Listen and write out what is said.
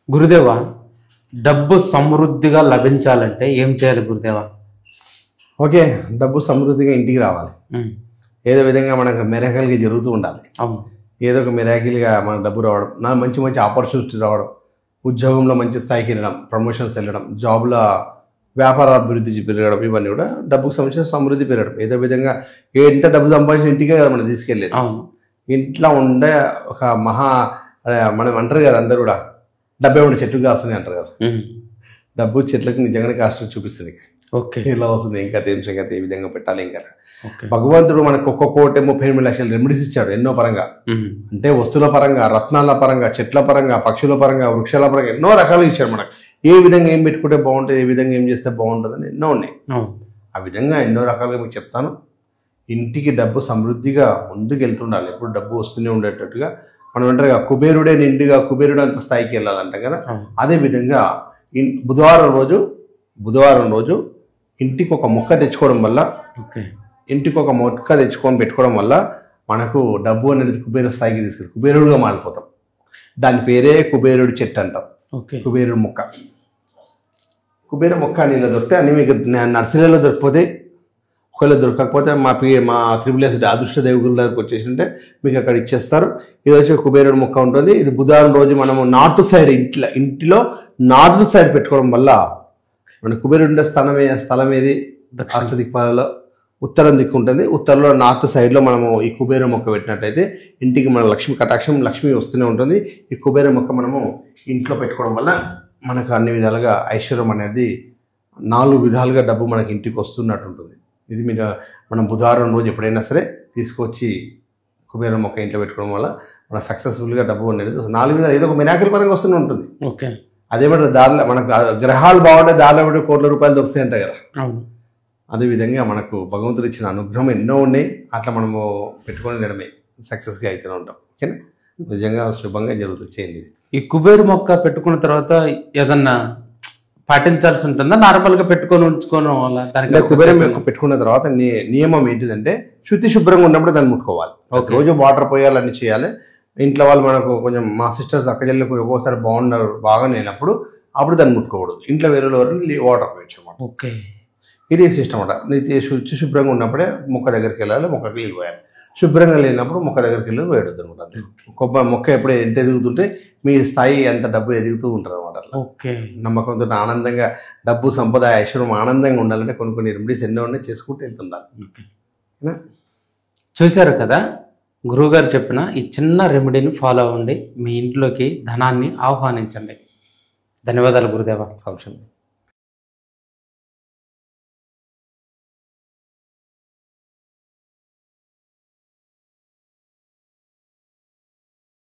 గురుదేవా, డబ్బు సమృద్ధిగా లభించాలంటే ఏం చేయాలి గురుదేవా? ఓకే, డబ్బు సమృద్ధిగా ఇంటికి రావాలి. ఉమ్, ఏదో విధంగా మనకు మిరాకిల్గా జరుగుతూ ఉండాలి. అవును. ఏదో ఒక మిరాకిల్గా మనకు డబ్బు రావడం, మంచి మంచి ఆపర్చునిటీ రావడం, ఉద్యోగంలో మంచి స్థాయికి వెళ్ళడం, ప్రమోషన్స్ వెళ్ళడం, జాబ్లో వ్యాపార అభివృద్ధి పెరగడం, ఇవన్నీ కూడా డబ్బుకు సంబంధించిన సమృద్ధి పెరగడం. ఏదో విధంగా ఎంత డబ్బు సంపాదించిన ఇంటికే కదా మనం తీసుకెళ్ళేది. అవును. ఇంట్లో ఉండే ఒక మనం అంటారు కదా, అందరూ కూడా డబ్బే ఉండే చెట్లు కాస్తుంది అంటారు కదా. ఉమ్, డబ్బు చెట్లకు నిజంగానే కాస్ట్ చూపిస్తుంది. ఓకే. ఎలా వస్తుంది, ఏం కథ, ఏం సంగతి, ఏ విధంగా పెట్టాలి, ఏం కదా. ఓకే. భగవంతుడు మనకు 1,38 లక్షల రెమెడీస్ ఇచ్చాడు ఎన్నో పరంగా. ఉమ్, అంటే వస్తువుల పరంగా, రత్నాల పరంగా, చెట్ల పరంగా, పక్షుల పరంగా, వృక్షాల పరంగా ఎన్నో రకాలుగా ఇచ్చాడు మనకు. ఏ విధంగా ఏం పెట్టుకుంటే బాగుంటుంది, ఏ విధంగా ఏం చేస్తే బాగుంటుంది అని ఎన్నో ఉన్నాయి. అవును. ఆ విధంగా ఎన్నో రకాలుగా మీకు చెప్తాను. ఇంటికి డబ్బు సమృద్ధిగా ముందుకు వెళ్తుండాలి. ఎప్పుడు డబ్బు వస్తూనే ఉండేటట్టుగా. మనం అంటారు కదా, కుబేరుడే నిండుగా కుబేరుడు అంత స్థాయికి వెళ్ళాలంటాం కదా. అవును. అదేవిధంగా బుధవారం రోజు ఇంటికి ఒక మొక్క తెచ్చుకోవడం వల్ల, ఓకే. ఇంటికి ఒక మొక్క తెచ్చుకొని పెట్టుకోవడం వల్ల మనకు డబ్బు అనేది కుబేర స్థాయికి తీసుకెళ్తుంది. కుబేరుడుగా మారిపోతాం. దాని పేరే కుబేరుడు చెట్టు అంటాం. ఓకే. కుబేరుడు మొక్క. కుబేర మొక్క అని ఇలా దొరికితే అన్ని మీకు నర్సరీలో దొరికిపోతే, ఒకవేళ దొరకకపోతే మా త్రిబుల్ అదృష్ట దేవుగుల దగ్గరకు వచ్చేసింటే మీకు అక్కడ ఇచ్చేస్తారు. ఇది వచ్చి కుబేరుడు మొక్క ఉంటుంది. ఇది బుధవారం రోజు మనము నార్త్ సైడ్ ఇంటిలో నార్త్ సైడ్ పెట్టుకోవడం వల్ల మన కుబేరుడు ఉండే స్థలం ఏది? అష్ట దిక్పాలలో ఉత్తరం దిక్కు ఉంటుంది. ఉత్తరంలో నార్త్ సైడ్లో మనము ఈ కుబేర మొక్క పెట్టినట్టయితే ఇంటికి మన లక్ష్మి కటాక్షం, లక్ష్మి వస్తూనే ఉంటుంది. ఈ కుబేర మొక్క మనము ఇంట్లో పెట్టుకోవడం వల్ల మనకు అన్ని విధాలుగా ఐశ్వర్యం అనేది 4 విధాలుగా డబ్బు మనకి ఇంటికి వస్తున్నట్టు ఉంటుంది. ఇది మనం బుధవారం రోజు ఎప్పుడైనా సరే తీసుకొచ్చి కుబేర మొక్క ఇంట్లో పెట్టుకోవడం వల్ల మన సక్సెస్ఫుల్గా డబ్బు అనేది 4 విధాలు ఏదో ఒక మిరాకిల్ పరంగా వస్తూనే ఉంటుంది. ఓకే. అదేమంటారు, దారిలో మనకు గ్రహాలు బాగుంటే దారిలో పెట్టి కోట్ల రూపాయలు దొరుకుతాయి అంటాయి కదా. అవును. అదేవిధంగా మనకు భగవంతుడు ఇచ్చిన అనుగ్రహం ఎన్నో ఉన్నాయి. అట్లా మనము పెట్టుకొని ఉండడమే సక్సెస్గా అయితేనే ఉంటాం. ఓకేనా? నిజంగా శుభంగా జరుగుతుంది. చేయండి. ఈ కుబేరు మొక్క పెట్టుకున్న తర్వాత ఏదన్నా పాటించాల్సి ఉంటుందా? నార్మల్గా పెట్టుకొని ఉంచుకోవడం వల్ల అంటే కుబేర మొక్క పెట్టుకున్న తర్వాత నియమం ఏంటిదంటే, శుద్ధి శుభ్రంగా ఉన్నప్పుడు దాన్ని ముట్టుకోవాలి. రోజు వాటర్ పోయాలని చేయాలి. ఇంట్లో వాళ్ళు మనకు కొంచెం మా సిస్టర్స్ అక్కజల్లకు ఒక్కోసారి బాగా లేనప్పుడు అప్పుడు దాన్ని ముట్టుకోకూడదు. ఇంట్లో వేరే వాటర్ పోయచ్చు అన్నమాట. ఓకే. ఇది సిస్టమ్ అన్నమాట. శుభ్రంగా ఉన్నప్పుడే మొక్క దగ్గరికి వెళ్ళాలి, మొక్కకి నీళ్ళు పోయాలి. శుభ్రంగా లేనప్పుడు మొక్క దగ్గరికి వెళ్ళి వేయొద్దు అనమాట. అంతే. మొక్క ఎప్పుడు ఎంత ఎదుగుతుంటే మీ స్థాయి ఎంత డబ్బు ఎదుగుతూ ఉంటారు అనమాట. అట్లా ఓకే. నమ్మకంతో ఆనందంగా డబ్బు, సంపద, ఐశ్వర్యం ఆనందంగా ఉండాలంటే కొన్ని రెమెడీస్ ఎన్నో ఉన్నాయి, చేసుకుంటూ వెళ్తుండాలి. చూశారు కదా, గురువుగారు చెప్పిన ఈ చిన్న రెమెడీని ఫాలో అవ్వండి. మీ ఇంట్లోకి ధనాన్ని ఆహ్వానించండి. ధన్యవాదాలు గురుదేవా. సంక్షేమం.